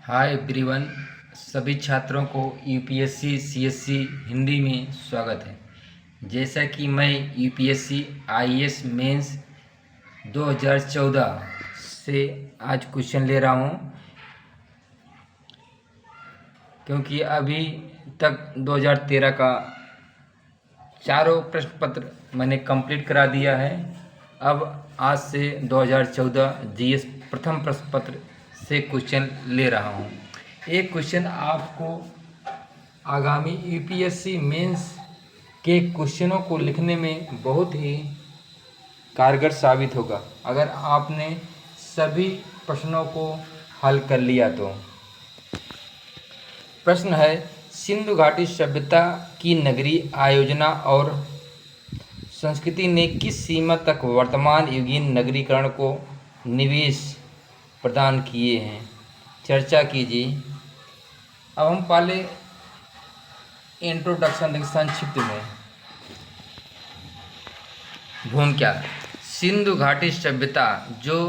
Hi everyone. सभी छात्रों को यूपीएससी सीएससी हिंदी में स्वागत है। जैसा कि मैं यूपीएससी आईएएस मेंस 2014 से आज क्वेश्चन ले रहा हूं, क्योंकि अभी तक 2013 का चारों प्रश्न पत्र मैंने कंप्लीट करा दिया है। अब आज से 2014 जीएस प्रथम प्रश्न पत्र से क्वेश्चन ले रहा हूँ। एक क्वेश्चन आपको आगामी यूपीएससी मेंस के क्वेश्चनों को लिखने में बहुत ही कारगर साबित होगा अगर आपने सभी प्रश्नों को हल कर लिया तो। प्रश्न है, सिंधु घाटी सभ्यता की नगरीय आयोजना और संस्कृति ने किस सीमा तक वर्तमान युगीन नगरीकरण को निवेश प्रदान किए हैं, चर्चा कीजिए। अब हम पहले इंट्रोडक्शन देखें संक्षिप्त में। भूमिका, सिंधु घाटी सभ्यता जो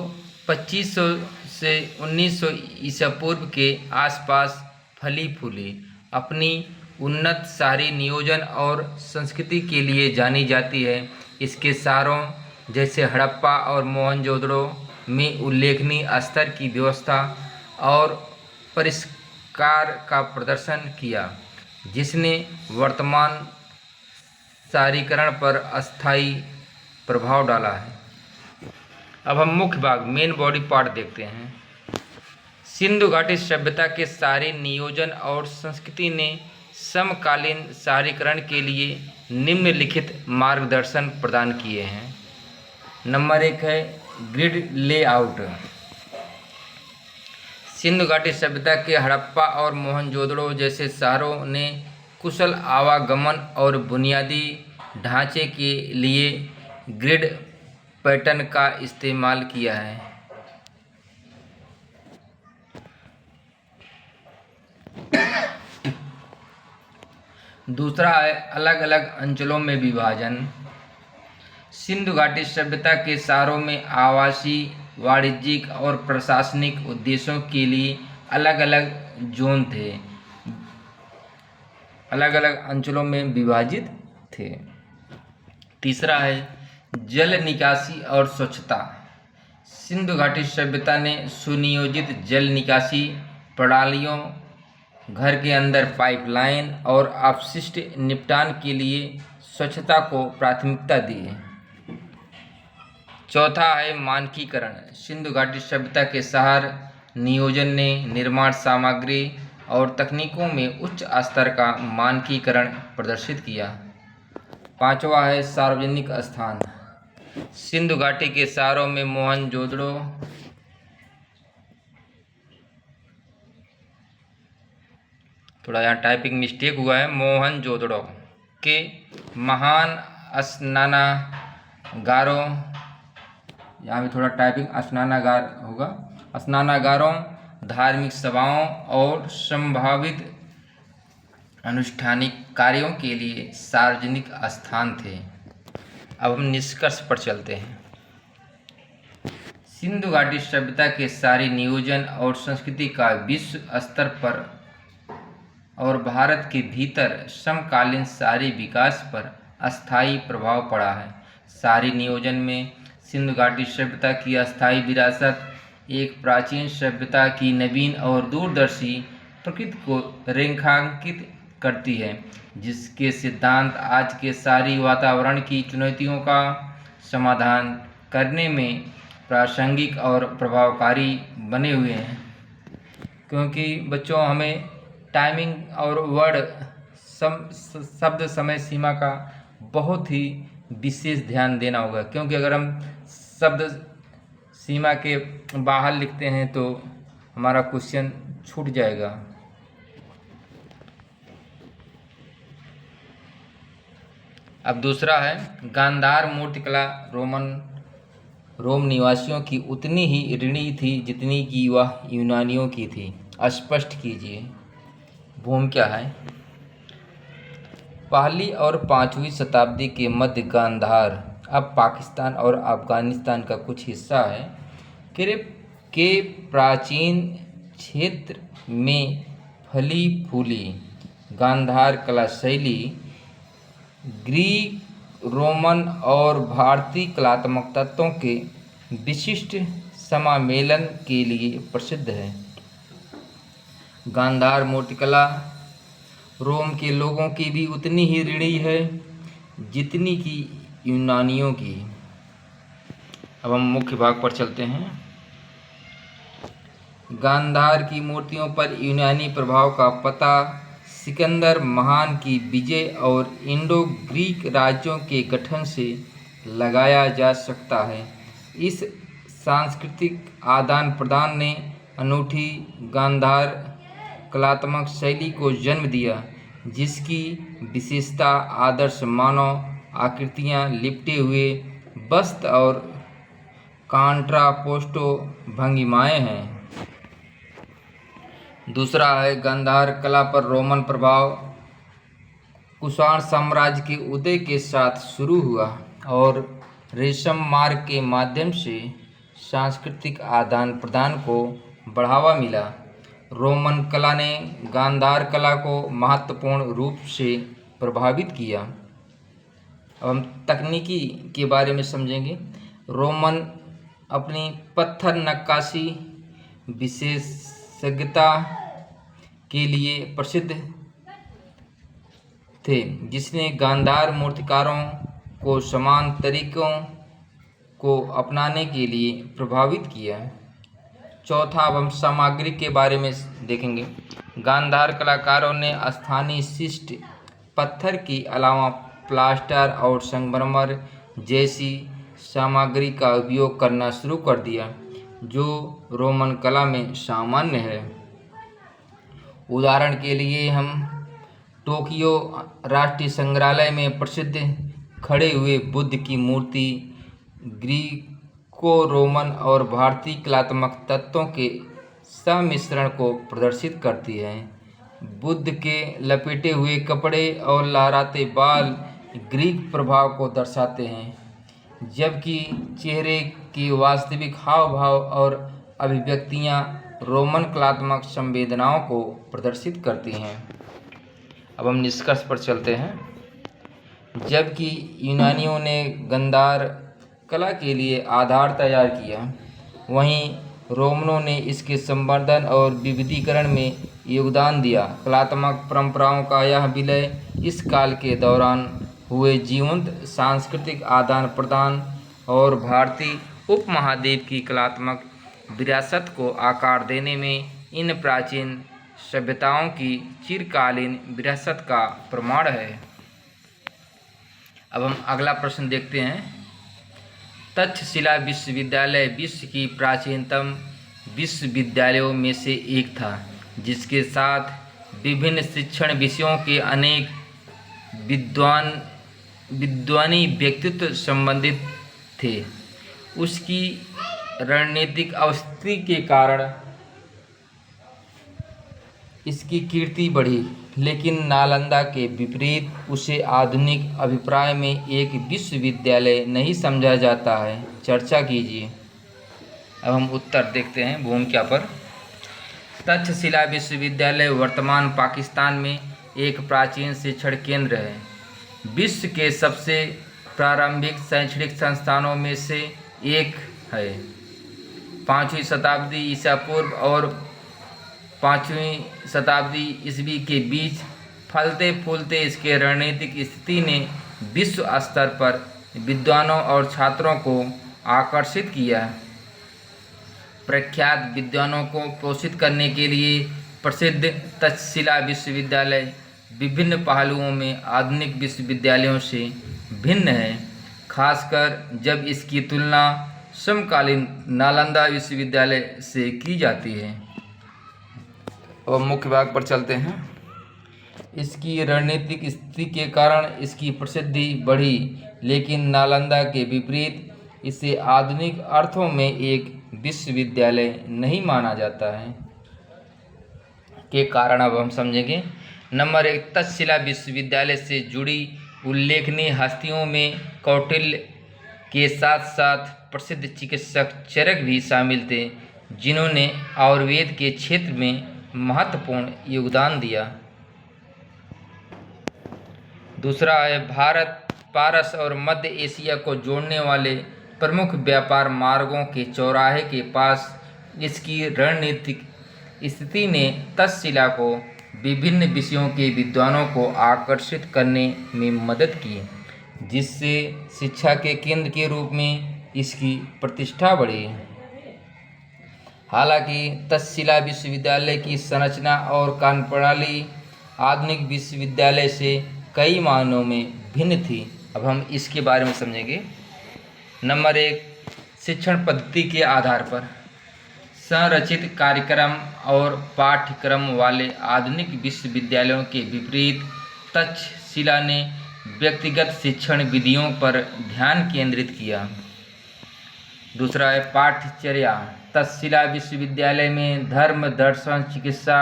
2500 से 1900 ईसा पूर्व के आसपास फली फूली, अपनी उन्नत शहरी नियोजन और संस्कृति के लिए जानी जाती है। इसके शहरों जैसे हड़प्पा और मोहनजोदड़ो में उल्लेखनीय स्तर की व्यवस्था और परिष्कार का प्रदर्शन किया, जिसने वर्तमान शहरीकरण पर अस्थायी प्रभाव डाला है। अब हम मुख्य भाग मेन बॉडी पार्ट देखते हैं। सिंधु घाटी सभ्यता के शहरी नियोजन और संस्कृति ने समकालीन शहरीकरण के लिए निम्नलिखित मार्गदर्शन प्रदान किए हैं। नंबर 1 है ग्रिड लेआउट। सिंधु घाटी सभ्यता के हड़प्पा और मोहनजोदड़ो जैसे शहरों ने कुशल आवागमन और बुनियादी ढांचे के लिए ग्रिड पैटर्न का इस्तेमाल किया है। दूसरा है अलग अलग अंचलों में विभाजन। सिंधु घाटी सभ्यता के शहरों में आवासीय, वाणिज्यिक और प्रशासनिक उद्देश्यों के लिए अलग अलग जोन थे, अलग अलग अंचलों में विभाजित थे। तीसरा है जल निकासी और स्वच्छता। सिंधु घाटी सभ्यता ने सुनियोजित जल निकासी प्रणालियों, घर के अंदर पाइपलाइन और अपशिष्ट निपटान के लिए स्वच्छता को प्राथमिकता दी है। चौथा है मानकीकरण। सिंधु घाटी सभ्यता के शहर नियोजन ने निर्माण सामग्री और तकनीकों में उच्च स्तर का मानकीकरण प्रदर्शित किया। पांचवा है सार्वजनिक स्थान। सिंधु घाटी के शहरों में मोहनजोदड़ो थोड़ा यहाँ टाइपिंग मिस्टेक हुआ है, मोहनजोदड़ो के महान स्नानागारों, यहाँ भी थोड़ा टाइपिंग स्नानागार होगा, स्नानागारों, धार्मिक सभाओं और संभावित अनुष्ठानिक कार्यों के लिए सार्वजनिक स्थान थे। अब हम निष्कर्ष पर चलते हैं। सिंधु घाटी सभ्यता के शहरी नियोजन और संस्कृति का विश्व स्तर पर और भारत के भीतर समकालीन शहरी विकास पर अस्थायी प्रभाव पड़ा है। शहरी नियोजन में सिंधु घाटी सभ्यता की अस्थायी विरासत एक प्राचीन सभ्यता की नवीन और दूरदर्शी प्रकृति को रेखांकित करती है, जिसके सिद्धांत आज के शहरी वातावरण की चुनौतियों का समाधान करने में प्रासंगिक और प्रभावकारी बने हुए हैं। क्योंकि बच्चों, हमें टाइमिंग और वर्ड शब्द समय सीमा का बहुत ही विशेष ध्यान देना होगा, क्योंकि अगर हम शब्द सीमा के बाहर लिखते हैं तो हमारा क्वेश्चन छूट जाएगा। अब दूसरा है गांधार मूर्तिकला। रोम निवासियों की उतनी ही ऋणी थी जितनी कि वह यूनानियों की थी। स्पष्ट कीजिए। भूमिका है, पहली और 5वीं शताब्दी के मध्य गांधार अब पाकिस्तान और अफगानिस्तान का कुछ हिस्सा है, के प्राचीन क्षेत्र में फली फूली गांधार कला शैली ग्रीक, रोमन और भारतीय कलात्मक तत्वों के विशिष्ट समामेलन के लिए प्रसिद्ध है। गांधार मूर्तिकला रोम के लोगों की भी उतनी ही ऋणी है जितनी कि यूनानियों की। अब हम मुख्य भाग पर चलते हैं। गांधार की मूर्तियों पर यूनानी प्रभाव का पता सिकंदर महान की विजय और इंडो ग्रीक राज्यों के गठन से लगाया जा सकता है। इस सांस्कृतिक आदान प्रदान ने अनूठी गांधार कलात्मक शैली को जन्म दिया, जिसकी विशेषता आदर्श मानव आकृतियां, लिपटे हुए बस्त और कॉन्ट्रापोस्टो भंगिमाएं हैं। दूसरा है गांधार कला पर रोमन प्रभाव। कुषाण साम्राज्य के उदय के साथ शुरू हुआ और रेशम मार्ग के माध्यम से सांस्कृतिक आदान प्रदान को बढ़ावा मिला। रोमन कला ने गांधार कला को महत्वपूर्ण रूप से प्रभावित किया। अब हम तकनीकी के बारे में समझेंगे। रोमन अपनी पत्थर नक्काशी विशेषज्ञता के लिए प्रसिद्ध थे, जिसने गांधार मूर्तिकारों को समान तरीकों को अपनाने के लिए प्रभावित किया। चौथा, अब हम सामग्री के बारे में देखेंगे। गांधार कलाकारों ने स्थानीय शिष्ट पत्थर के अलावा प्लास्टर और संगमरमर जैसी सामग्री का उपयोग करना शुरू कर दिया, जो रोमन कला में सामान्य है। उदाहरण के लिए हम टोक्यो राष्ट्रीय संग्रहालय में प्रसिद्ध खड़े हुए बुद्ध की मूर्ति ग्रीको रोमन और भारतीय कलात्मक तत्वों के सम्मिश्रण को प्रदर्शित करती है। बुद्ध के लपेटे हुए कपड़े और लहराते बाल ग्रीक प्रभाव को दर्शाते हैं, जबकि चेहरे की वास्तविक हाव भाव और अभिव्यक्तियां रोमन कलात्मक संवेदनाओं को प्रदर्शित करती हैं। अब हम निष्कर्ष पर चलते हैं। जबकि यूनानियों ने गांधार कला के लिए आधार तैयार किया, वहीं रोमनों ने इसके संवर्धन और विविधीकरण में योगदान दिया। कलात्मक परंपराओं का यह विलय इस काल के दौरान हुए जीवंत सांस्कृतिक आदान प्रदान और भारतीय उपमहाद्वीप की कलात्मक विरासत को आकार देने में इन प्राचीन सभ्यताओं की चिरकालीन विरासत का प्रमाण है। अब हम अगला प्रश्न देखते हैं। तक्षशिला विश्वविद्यालय विश्व की प्राचीनतम विश्वविद्यालयों में से एक था, जिसके साथ विभिन्न शिक्षण विषयों के अनेक विद्वानी व्यक्तित्व संबंधित थे। उसकी रणनीतिक अवस्थिति के कारण इसकी कीर्ति बढ़ी, लेकिन नालंदा के विपरीत उसे आधुनिक अभिप्राय में एक विश्वविद्यालय नहीं समझा जाता है। चर्चा कीजिए। अब हम उत्तर देखते हैं भूमिका पर। तक्षशिला विश्वविद्यालय वर्तमान पाकिस्तान में एक प्राचीन शिक्षण केंद्र है। विश्व के सबसे प्रारंभिक शैक्षणिक संस्थानों में से एक है। 5वीं शताब्दी ईसा पूर्व और 5वीं शताब्दी ईस्वी के बीच फलते फूलते इसके रणनीतिक स्थिति ने विश्व स्तर पर विद्वानों और छात्रों को आकर्षित किया। प्रख्यात विद्वानों को पोषित करने के लिए प्रसिद्ध तक्षशिला विश्वविद्यालय विभिन्न पहलुओं में आधुनिक विश्वविद्यालयों से भिन्न है, खासकर जब इसकी तुलना समकालीन नालंदा विश्वविद्यालय से की जाती है। अब मुख्य भाग पर चलते हैं। इसकी रणनीतिक स्थिति के कारण इसकी प्रसिद्धि बढ़ी, लेकिन नालंदा के विपरीत इसे आधुनिक अर्थों में एक विश्वविद्यालय नहीं माना जाता है। के कारण अब हम समझेंगे। नंबर 1, तक्षशिला विश्वविद्यालय से जुड़ी उल्लेखनीय हस्तियों में कौटिल्य के साथ साथ प्रसिद्ध चिकित्सक चरक भी शामिल थे, जिन्होंने आयुर्वेद के क्षेत्र में महत्वपूर्ण योगदान दिया। दूसरा है भारत, पारस और मध्य एशिया को जोड़ने वाले प्रमुख व्यापार मार्गों के चौराहे के पास इसकी रणनीतिक स्थिति ने तक्षशिला को विभिन्न विषयों के विद्वानों को आकर्षित करने में मदद की, जिससे शिक्षा के केंद्र के रूप में इसकी प्रतिष्ठा बढ़ी। हालांकि तक्षशिला विश्वविद्यालय की संरचना और कार्यप्रणाली आधुनिक विश्वविद्यालय से कई मायनों में भिन्न थी। अब हम इसके बारे में समझेंगे। नंबर 1, शिक्षण पद्धति के आधार पर संरचित कार्यक्रम और पाठ्यक्रम वाले आधुनिक विश्वविद्यालयों के विपरीत तक्षशिला ने व्यक्तिगत शिक्षण विधियों पर ध्यान केंद्रित किया। दूसरा है पाठ्यचर्या। तक्षशिला विश्वविद्यालय में धर्म, दर्शन, चिकित्सा,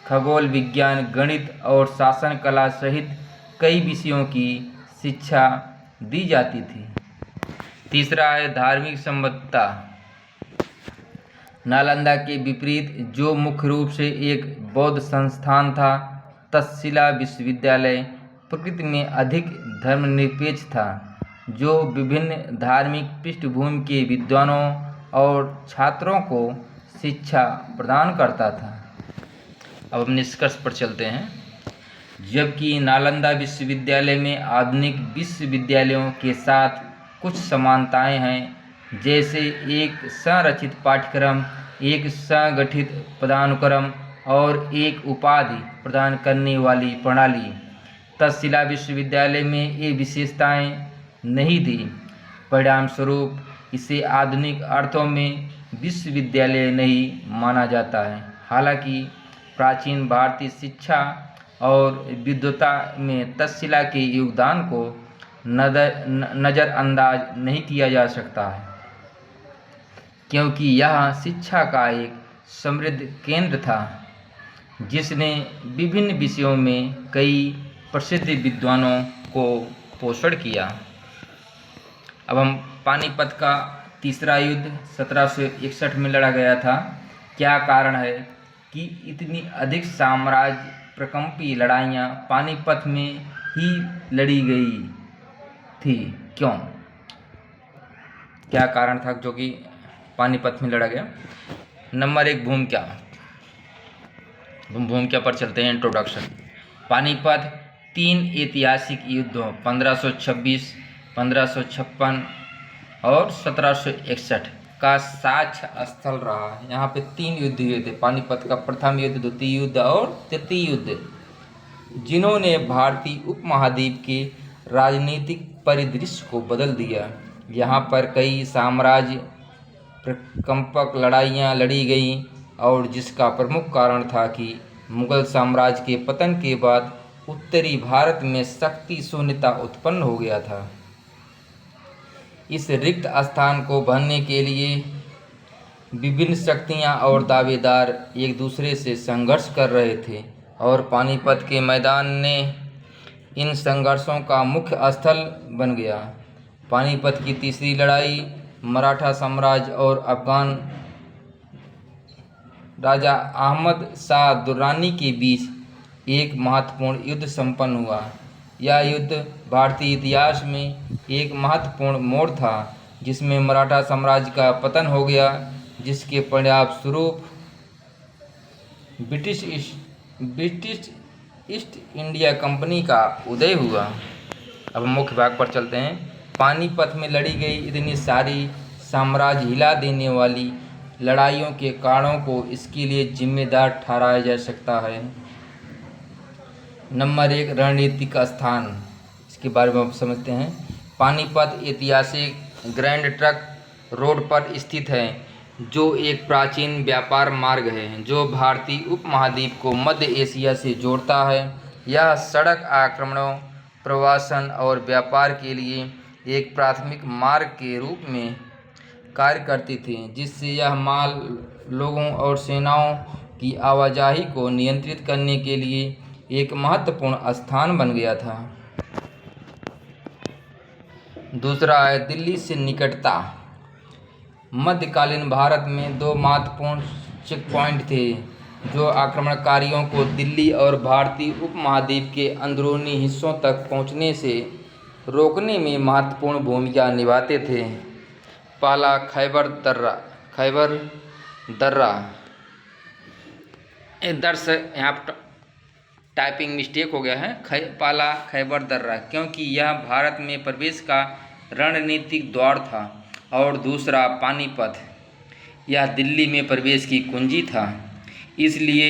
खगोल विज्ञान, गणित और शासन कला सहित कई विषयों की शिक्षा दी जाती थी। तीसरा है धार्मिक संबद्धता। नालंदा के विपरीत, जो मुख्य रूप से एक बौद्ध संस्थान था, तक्षशिला विश्वविद्यालय प्रकृति में अधिक धर्मनिरपेक्ष था, जो विभिन्न धार्मिक पृष्ठभूमि के विद्वानों और छात्रों को शिक्षा प्रदान करता था। अब हम निष्कर्ष पर चलते हैं। जबकि नालंदा विश्वविद्यालय में आधुनिक विश्वविद्यालयों के साथ कुछ समानताएं हैं, जैसे एक संरचित पाठ्यक्रम, एक संगठित पदानुक्रम और एक उपाधि प्रदान करने वाली प्रणाली, तक्षशिला विश्वविद्यालय में ये विशेषताएं नहीं थी। परिणामस्वरूप इसे आधुनिक अर्थों में विश्वविद्यालय नहीं माना जाता है। हालांकि प्राचीन भारतीय शिक्षा और विद्वता में तक्षशिला के योगदान को नज़रअंदाज नहीं किया जा सकता है, क्योंकि यह शिक्षा का एक समृद्ध केंद्र था, जिसने विभिन्न विषयों में कई प्रसिद्ध विद्वानों को पोषण किया। अब हम पानीपत का तीसरा युद्ध 1761 में लड़ा गया था। क्या कारण है कि इतनी अधिक साम्राज्य प्रकंपी लड़ाइयाँ पानीपत में ही लड़ी गई थी? क्यों? क्या कारण था जो कि पानीपत में लड़ा गया? नंबर 1, भूमिका। भूमिका पर चलते हैं। इंट्रोडक्शन। पानीपत 3 ऐतिहासिक युद्धों 1526, 1556 और 1761 का साक्ष्य स्थल रहा है। यहाँ पे 3 युद्ध हुए थे। पानीपत का प्रथम युद्ध, द्वितीय युद्ध और तृतीय युद्ध, जिन्होंने भारतीय उपमहाद्वीप के राजनीतिक परिदृश्य को बदल दिया। यहाँ पर कई साम्राज्य प्रकंपक लड़ाइयाँ लड़ी गईं, और जिसका प्रमुख कारण था कि मुगल साम्राज्य के पतन के बाद उत्तरी भारत में शक्ति शून्यता उत्पन्न हो गया था। इस रिक्त स्थान को भरने के लिए विभिन्न शक्तियाँ और दावेदार एक दूसरे से संघर्ष कर रहे थे, और पानीपत के मैदान ने इन संघर्षों का मुख्य स्थल बन गया। पानीपत की तीसरी लड़ाई मराठा साम्राज्य और अफगान राजा अहमद शाह दुर्रानी के बीच एक महत्वपूर्ण युद्ध संपन्न हुआ। यह युद्ध भारतीय इतिहास में एक महत्वपूर्ण मोड़ था, जिसमें मराठा साम्राज्य का पतन हो गया, जिसके परिणामस्वरूप ब्रिटिश ईस्ट इंडिया कंपनी का उदय हुआ। अब मुख्य भाग पर चलते हैं। पानीपत में लड़ी गई इतनी सारी साम्राज्य हिला देने वाली लड़ाइयों के कारणों को इसके लिए जिम्मेदार ठहराया जा सकता है। नंबर 1, रणनीतिक स्थान। इसके बारे में हम समझते हैं। पानीपत ऐतिहासिक ग्रैंड ट्रंक रोड पर स्थित है, जो एक प्राचीन व्यापार मार्ग है जो भारतीय उपमहाद्वीप को मध्य एशिया से जोड़ता है। यह सड़क आक्रमणों, प्रवासन और व्यापार के लिए एक प्राथमिक मार्ग के रूप में कार्य करती थी, जिससे यह माल, लोगों और सेनाओं की आवाजाही को नियंत्रित करने के लिए एक महत्वपूर्ण स्थान बन गया था। दूसरा है दिल्ली से निकटता। मध्यकालीन भारत में दो महत्वपूर्ण चेक पॉइंट थे जो आक्रमणकारियों को दिल्ली और भारतीय उपमहाद्वीप के अंदरूनी हिस्सों तक पहुंचने से रोकने में महत्वपूर्ण भूमिका निभाते थे। पहला खैबर दर्रा। दर्स यहाँ पर टाइपिंग मिस्टेक हो गया है। पहला खैबर दर्रा, क्योंकि यह भारत में प्रवेश का रणनीतिक द्वार था, और दूसरा पानीपत, यह दिल्ली में प्रवेश की कुंजी था। इसलिए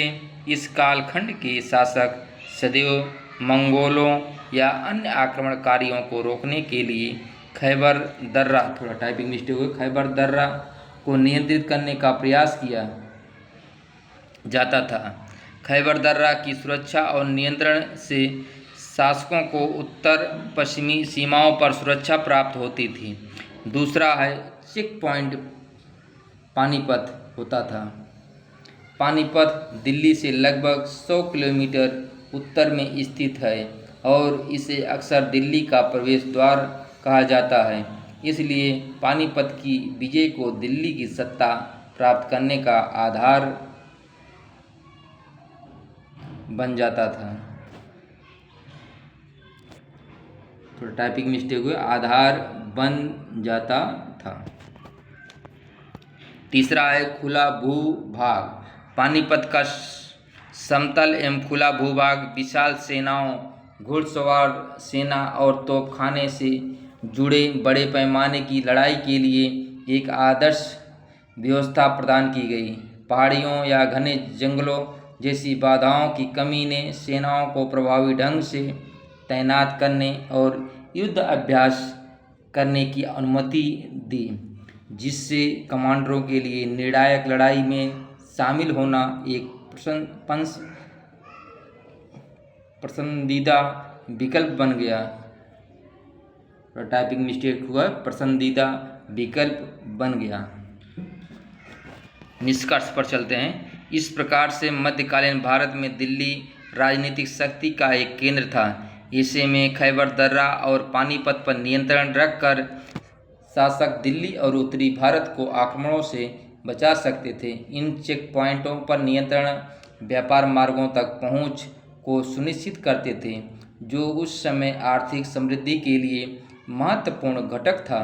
इस कालखंड के शासक सदैव मंगोलों या अन्य आक्रमणकारियों को रोकने के लिए खैबर दर्रा, थोड़ा टाइपिंग मिस्टेक हो, खैबर दर्रा को नियंत्रित करने का प्रयास किया जाता था। खैबर दर्रा की सुरक्षा और नियंत्रण से शासकों को उत्तर पश्चिमी सीमाओं पर सुरक्षा प्राप्त होती थी। दूसरा है चेक पॉइंट पानीपत होता था। पानीपत दिल्ली से लगभग 100 किलोमीटर उत्तर में स्थित है और इसे अक्सर दिल्ली का प्रवेश द्वार कहा जाता है। इसलिए पानीपत की विजय को दिल्ली की सत्ता प्राप्त करने का आधार बन जाता था। थोड़ा टाइपिंग मिस्टेक हुआ, आधार बन जाता था। तीसरा है खुला भूभाग। पानीपत का समतल एवं खुला भूभाग विशाल सेनाओं, घुड़सवार सेना और तोपखाने से जुड़े बड़े पैमाने की लड़ाई के लिए एक आदर्श व्यवस्था प्रदान की गई। पहाड़ियों या घने जंगलों जैसी बाधाओं की कमी ने सेनाओं को प्रभावी ढंग से तैनात करने और युद्ध अभ्यास करने की अनुमति दी, जिससे कमांडरों के लिए निर्णायक लड़ाई में शामिल होना एक पसंदीदा विकल्प बन गया। टाइपिंग मिस्टेक हुआ, पसंदीदा विकल्प बन गया। निष्कर्ष पर चलते हैं। इस प्रकार से मध्यकालीन भारत में दिल्ली राजनीतिक शक्ति का एक केंद्र था। ऐसे में खैबर दर्रा और पानीपत पर नियंत्रण रखकर शासक दिल्ली और उत्तरी भारत को आक्रमणों से बचा सकते थे। इन चेक पॉइंटों पर नियंत्रण व्यापार मार्गों तक पहुंच को सुनिश्चित करते थे, जो उस समय आर्थिक समृद्धि के लिए महत्वपूर्ण घटक था।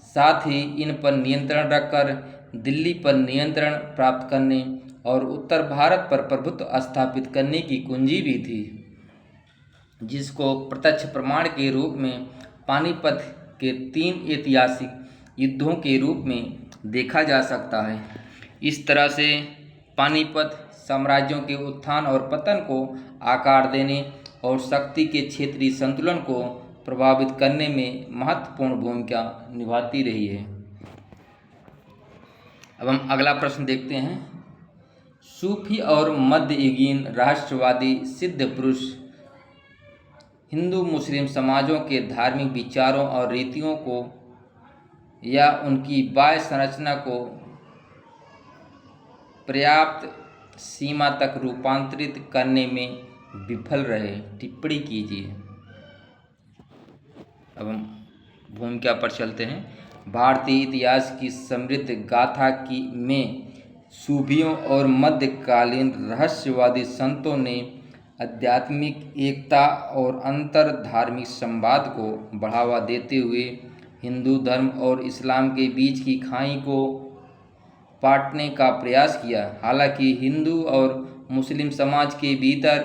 साथ ही इन पर नियंत्रण रखकर दिल्ली पर नियंत्रण प्राप्त करने और उत्तर भारत पर प्रभुत्व स्थापित करने की कुंजी भी थी, जिसको प्रत्यक्ष प्रमाण के रूप में पानीपत के 3 ऐतिहासिक युद्धों के रूप में देखा जा सकता है। इस तरह से पानीपत साम्राज्यों के उत्थान और पतन को आकार देने और शक्ति के क्षेत्रीय संतुलन को प्रभावित करने में महत्वपूर्ण भूमिका निभाती रही है। अब हम अगला प्रश्न देखते हैं। सूफी और मध्ययुगीन राष्ट्रवादी सिद्ध पुरुष हिंदू मुस्लिम समाजों के धार्मिक विचारों और रीतियों को या उनकी बाह्य संरचना को पर्याप्त सीमा तक रूपांतरित करने में विफल रहे। टिप्पणी कीजिए। अब हम भूमिका पर चलते हैं। भारतीय इतिहास की समृद्ध गाथा में सूफियों और मध्यकालीन रहस्यवादी संतों ने आध्यात्मिक एकता और अंतर धार्मिक संवाद को बढ़ावा देते हुए हिंदू धर्म और इस्लाम के बीच की खाई को पाटने का प्रयास किया। हालांकि हिंदू और मुस्लिम समाज के भीतर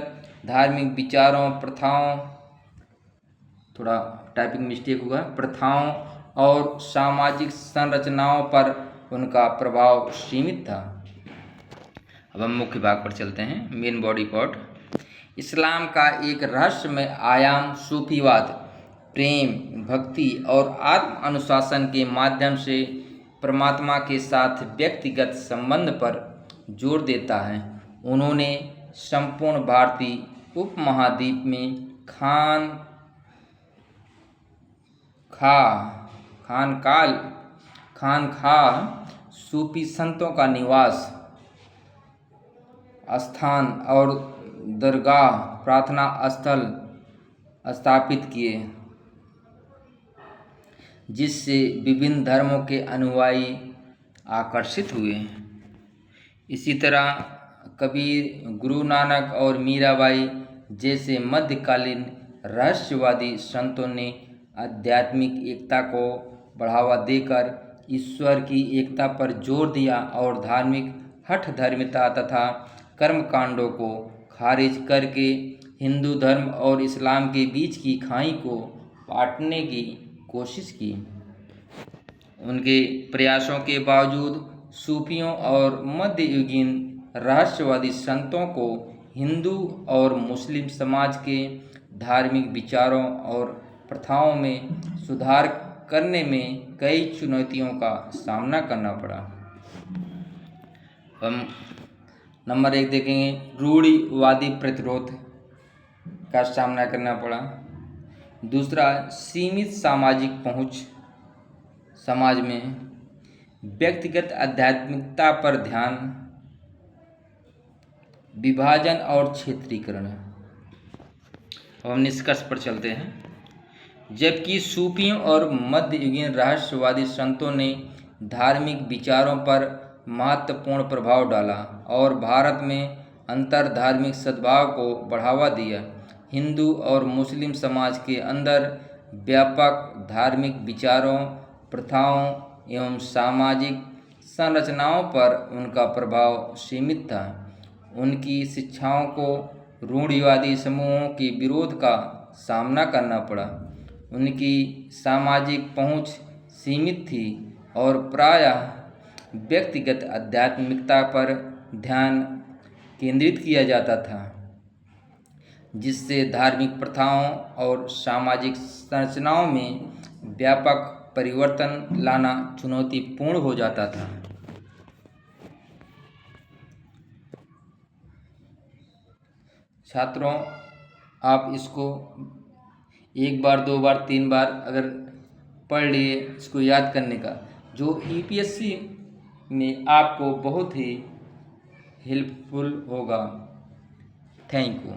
धार्मिक विचारों, प्रथाओं, थोड़ा टाइपिंग मिस्टेक हुआ, प्रथाओं और सामाजिक संरचनाओं पर उनका प्रभाव सीमित था। अब हम मुख्य भाग पर चलते हैं। Main body part. इस्लाम का एक रहस्यमय आयाम सूफीवाद प्रेम, भक्ति और आत्म अनुशासन के माध्यम से परमात्मा के साथ व्यक्तिगत संबंध पर जोर देता है। उन्होंने संपूर्ण भारतीय उपमहाद्वीप में खानखाह सूफी संतों का निवास स्थान और दरगाह प्रार्थना स्थल स्थापित किए, जिससे विभिन्न धर्मों के अनुयायी आकर्षित हुए। इसी तरह कबीर, गुरु नानक और मीराबाई जैसे मध्यकालीन रहस्यवादी संतों ने आध्यात्मिक एकता को बढ़ावा देकर ईश्वर की एकता पर जोर दिया और धार्मिक हठ धर्मिता तथा कर्मकांडों को खारिज करके हिंदू धर्म और इस्लाम के बीच की खाई को पाटने की कोशिश की। उनके प्रयासों के बावजूद सूफियों और मध्ययुगीन रहस्यवादी संतों को हिंदू और मुस्लिम समाज के धार्मिक विचारों और प्रथाओं में सुधार करने में कई चुनौतियों का सामना करना पड़ा। हम नंबर 1 देखेंगे, रूढ़िवादी प्रतिरोध का सामना करना पड़ा। दूसरा, सीमित सामाजिक पहुंच, समाज में व्यक्तिगत आध्यात्मिकता पर ध्यान, विभाजन और क्षेत्रीकरण। अब हम निष्कर्ष पर चलते हैं। जबकि सूफियों और मध्ययुगीन रहस्यवादी संतों ने धार्मिक विचारों पर महत्वपूर्ण प्रभाव डाला और भारत में अंतर धार्मिक सद्भाव को बढ़ावा दिया, हिंदू और मुस्लिम समाज के अंदर व्यापक धार्मिक विचारों, प्रथाओं एवं सामाजिक संरचनाओं पर उनका प्रभाव सीमित था। उनकी शिक्षाओं को रूढ़िवादी समूहों के विरोध का सामना करना पड़ा। उनकी सामाजिक पहुंच सीमित थी और प्रायः व्यक्तिगत आध्यात्मिकता पर ध्यान केंद्रित किया जाता था, जिससे धार्मिक प्रथाओं और सामाजिक संरचनाओं में व्यापक परिवर्तन लाना चुनौतीपूर्ण हो जाता था। छात्रों, आप इसको 1 बार 2 बार 3 बार अगर पढ़ लिए, इसको याद करने का जो यूपीएससी में आपको बहुत ही हेल्पफुल होगा। Thank you.